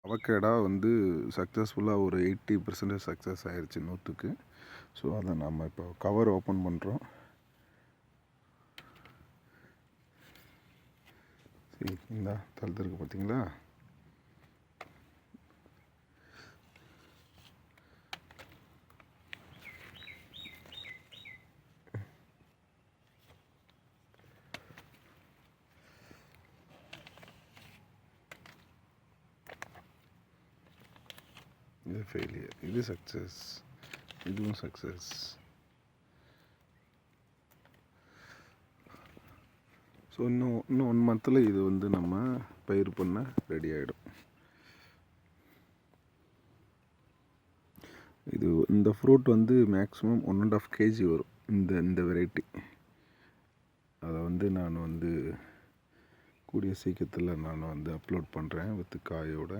Avocado வந்து சக்ஸஸ்ஃபுல்லாக ஒரு 80% சக்ஸஸ் ஆயிடுச்சு 100க்கு. ஸோ அதை நம்ம இப்போ கவர் ஓப்பன் பண்ணுறோம். சரி, இந்த தழுத்துருக்கு பார்த்தீங்களா? இது ஃபெயிலியர், இது சக்ஸஸ், இதுவும் சக்ஸஸ். ஸோ இன்னும் 1 மந்தில் இது வந்து நம்ம பயிர் பண்ண ரெடி ஆகிடும். இது இந்த ஃப்ரூட் வந்து மேக்ஸிமம் 1.5 kg வரும் இந்த வெரைட்டி. அதை வந்து நான் வந்து கூடிய சீக்கிரத்தில் நான் வந்து அப்லோட் பண்ணுறேன் வித் காயோட.